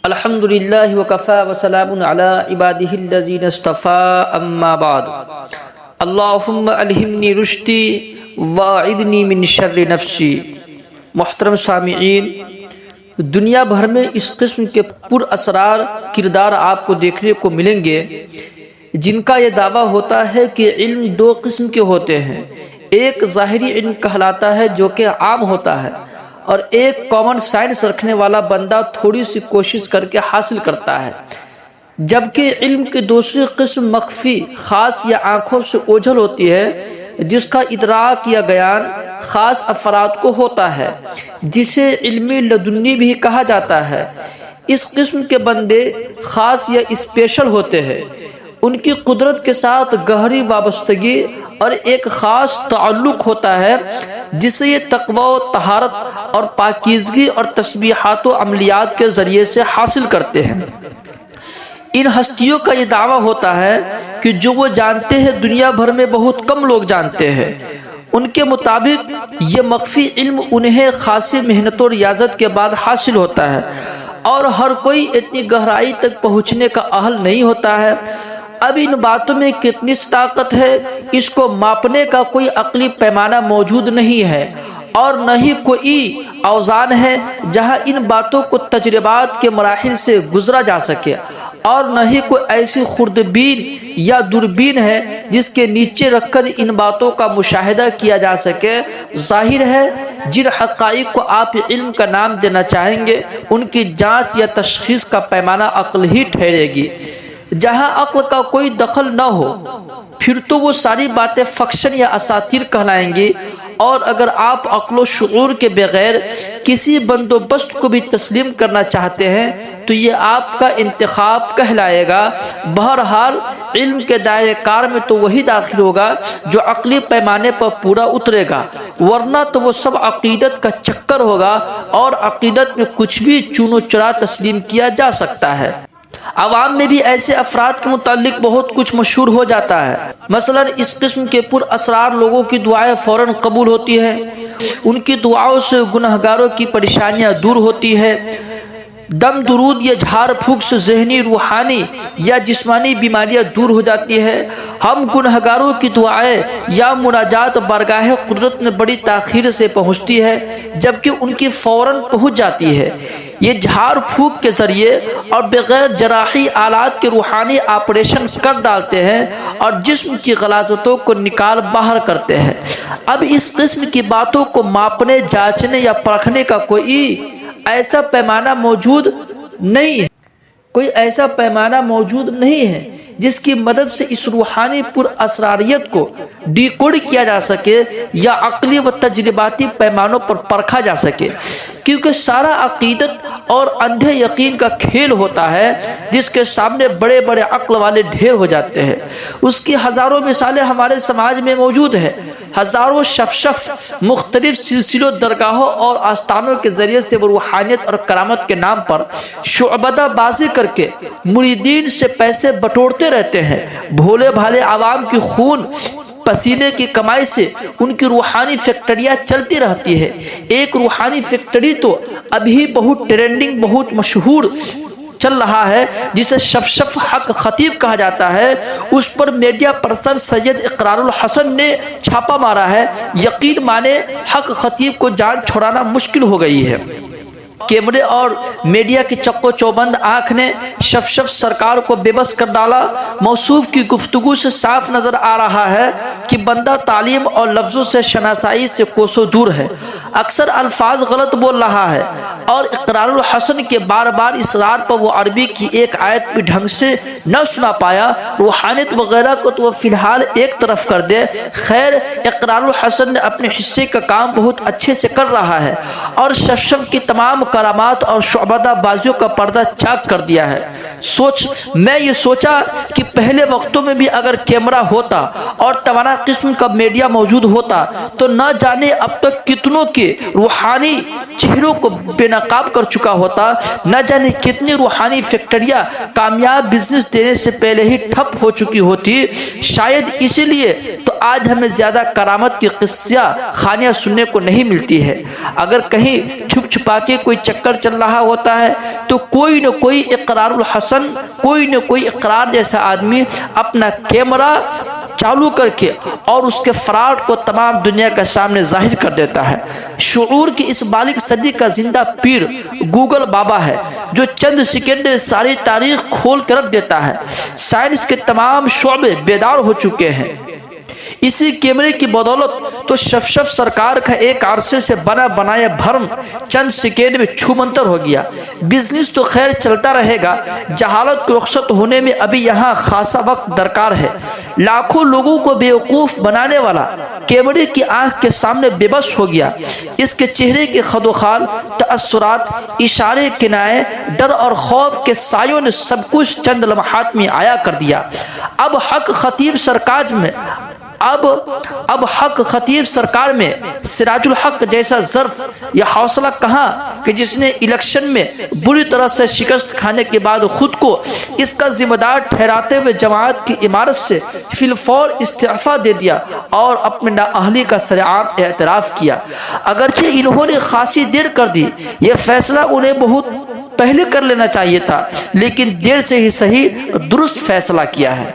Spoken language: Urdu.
الحمد للہ وکفی وسلام علی عبادہ الذین اصطفی اما بعد اللہم الہمنی رشدی واعذنی من شر نفسی۔ محترم سامعین، دنیا بھر میں اس قسم کے پر اسرار کردار آپ کو دیکھنے کو ملیں گے جن کا یہ دعویٰ ہوتا ہے کہ علم دو قسم کے ہوتے ہیں۔ ایک ظاہری علم کہلاتا ہے جو کہ عام ہوتا ہے، اور ایک کامن سائنس رکھنے والا بندہ تھوڑی سی کوشش کر کے حاصل کرتا ہے، جبکہ علم کی دوسری قسم مخفی، خاص یا آنکھوں سے اوجھل ہوتی ہے، جس کا ادراک یا بیان خاص افراد کو ہوتا ہے، جسے علم لدنی بھی کہا جاتا ہے۔ اس قسم کے بندے خاص یا اسپیشل ہوتے ہیں، ان کی قدرت کے ساتھ گہری وابستگی اور ایک خاص تعلق ہوتا ہے جسے یہ تقوی و طہارت اور پاکیزگی اور تسبیحات و عملیات کے ذریعے سے حاصل کرتے ہیں۔ ان ہستیوں کا یہ دعویٰ ہوتا ہے کہ جو وہ جانتے ہیں دنیا بھر میں بہت کم لوگ جانتے ہیں۔ ان کے مطابق یہ مخفی علم انہیں خاصی محنت و ریاضت کے بعد حاصل ہوتا ہے، اور ہر کوئی اتنی گہرائی تک پہنچنے کا اہل نہیں ہوتا ہے۔ اب ان باتوں میں کتنی طاقت ہے، اس کو ماپنے کا کوئی عقلی پیمانہ موجود نہیں ہے، اور نہ ہی کوئی اوزان ہے جہاں ان باتوں کو تجربات کے مراحل سے گزرا جا سکے، اور نہ ہی کوئی ایسی خوردبین یا دوربین ہے جس کے نیچے رکھ کر ان باتوں کا مشاہدہ کیا جا سکے۔ ظاہر ہے جن حقائق کو آپ علم کا نام دینا چاہیں گے ان کی جانچ یا تشخیص کا پیمانہ عقل ہی ٹھہرے گی۔ جہاں عقل کا کوئی دخل نہ ہو پھر تو وہ ساری باتیں فکشن یا اساطیر کہلائیں گی، اور اگر آپ عقل و شعور کے بغیر کسی بندوبست کو بھی تسلیم کرنا چاہتے ہیں تو یہ آپ کا انتخاب کہلائے گا۔ بہرحال علم کے دائرے کار میں تو وہی داخل ہوگا جو عقلی پیمانے پر پورا اترے گا، ورنہ تو وہ سب عقیدت کا چکر ہوگا، اور عقیدت میں کچھ بھی چون و چرا تسلیم کیا جا سکتا ہے۔ عوام میں بھی ایسے افراد کے متعلق بہت کچھ مشہور ہو جاتا ہے۔ مثلا اس قسم کے پر اسرار لوگوں کی دعائیں فوراً قبول ہوتی ہیں، ان کی دعاؤں سے گنہگاروں کی پریشانیاں دور ہوتی ہے، دم درود یا جھاڑ پھونک سے ذہنی، روحانی یا جسمانی بیماریاں دور ہو جاتی ہے۔ ہم گنہگاروں کی دعائیں یا مناجات بارگاہ قدرت میں بڑی تاخیر سے پہنچتی ہے، جبکہ ان کی فوراً پہنچ جاتی ہے۔ یہ جھاڑ پھونک کے ذریعے اور بغیر جراحی آلات کے روحانی آپریشن کر ڈالتے ہیں اور جسم کی غلاظتوں کو نکال باہر کرتے ہیں۔ اب اس قسم کی باتوں کو ماپنے، جانچنے یا پرکھنے کا کوئی ایسا پیمانہ موجود نہیں ہے جس کی مدد سے اس روحانی پر اسراریت کو ڈیکوڈ کیا جا سکے یا عقلی و تجرباتی پیمانوں پر پرکھا جا سکے، کیونکہ سارا عقیدت اور اندھے یقین کا کھیل ہوتا ہے جس کے سامنے بڑے بڑے عقل والے ڈھیر ہو جاتے ہیں۔ اس کی ہزاروں مثالیں ہمارے سماج میں موجود ہیں۔ ہزاروں شف مختلف سلسلوں، درگاہوں اور آستانوں کے ذریعے سے وہ روحانیت اور کرامت کے نام پر شعبدہ بازی کر کے مریدین سے پیسے بٹورتے رہتے ہیں۔ بھولے بھالے عوام کی خون پسینے کی کمائی سے ان کی روحانی فیکٹریاں چلتی رہتی ہے۔ ایک روحانی فیکٹری تو ابھی بہت ٹرینڈنگ، بہت مشہور چل رہا ہے، جسے شف حق خطیب کہا جاتا ہے۔ اس پر میڈیا پرسن سید اقرار الحسن نے چھاپا مارا ہے۔ یقین مانے حق خطیب کو جان چھڑانا مشکل ہو گئی ہے۔ کیمرے اور میڈیا کی چکو چوبند آنکھ نے شف سرکار کو بے بس کر ڈالا۔ موصوف کی گفتگو سے صاف نظر آ رہا ہے کہ بندہ تعلیم اور لفظوں سے شناسائی سے کوسوں دور ہے، اکثر الفاظ غلط بول رہا ہے، اور اقرار الحسن کے بار بار اصرار پر وہ عربی کی ایک آیت بھی ڈھنگ سے نہ سنا پایا۔ روحانیت وغیرہ کو تو وہ فی الحال ایک طرف کر دے، خیر اقرار الحسن نے اپنے حصے کا کام بہت اچھے سے کر رہا ہے، اور شف کی تمام کرامات اور شعبدہ بازیوں کا پردہ چاک کر دیا ہے۔ میں یہ سوچا کہ پہلے وقتوں میں بھی اگر کیمرہ ہوتا اور توانا قسم کا میڈیا موجود ہوتا تو نہ جانے اب تک کتنوں کے روحانی چہروں کو بے نقاب کر چکا ہوتا، نہ جانے کتنی روحانی فیکٹریاں کامیاب بزنس دینے سے پہلے ہی ٹھپ ہو چکی ہوتی، شاید اسی لیے تو آج ہمیں زیادہ کرامت کی قصہ خانیاں سننے کو نہیں ملتی ہے۔ اگر کہیں چھپ چھپا کے کوئی چکر چل رہا ہوتا ہے تو کوئی نہ کوئی اقرار الحسن، کوئی نہ کوئی اقرار جیسا آدمی اپنا کیمرہ چالو کر کے اور اس کے فراڈ کو تمام دنیا کے سامنے ظاہر کر دیتا ہے۔ شعور کی اس بالغ صدی کا زندہ پیر گوگل بابا ہے، جو چند سیکنڈ میں ساری تاریخ کھول کے رکھ دیتا ہے۔ سائنس کے تمام شعبے بیدار ہو چکے ہیں۔ اسی کیمرے کی بدولت تو شفشف سرکار کا ایک عرصے سے بنا بنایا بھرم چند سیکنڈ میں چھو منتر ہو گیا۔ بزنس تو خیر چلتا رہے گا، جہالت کو رخصت ہونے میں ابھی یہاں خاصا وقت درکار ہے۔ لاکھوں لوگوں کو بیوقوف بنانے والا کیمرے کی آنکھ کے سامنے بے بس ہو گیا۔ اس کے چہرے کے خد و خال، تأثرات، اشارے، کنائے، ڈر اور خوف کے سایوں نے سب کچھ چند لمحات میں آیا کر دیا۔ اب حق خطیب سرکار میں سراج الحق جیسا ظرف یا حوصلہ کہاں کہ جس نے الیکشن میں بری طرح سے شکست کھانے کے بعد خود کو اس کا ذمہ دار ٹھہراتے ہوئے جماعت کی عمارت سے فی الفور استعفیٰ دے دیا اور اپنے نااہلی کا سرعام اعتراف کیا۔ اگرچہ انہوں نے خاصی دیر کر دی، یہ فیصلہ انہیں بہت پہلے کر لینا چاہیے تھا، لیکن دیر سے ہی صحیح درست فیصلہ کیا ہے۔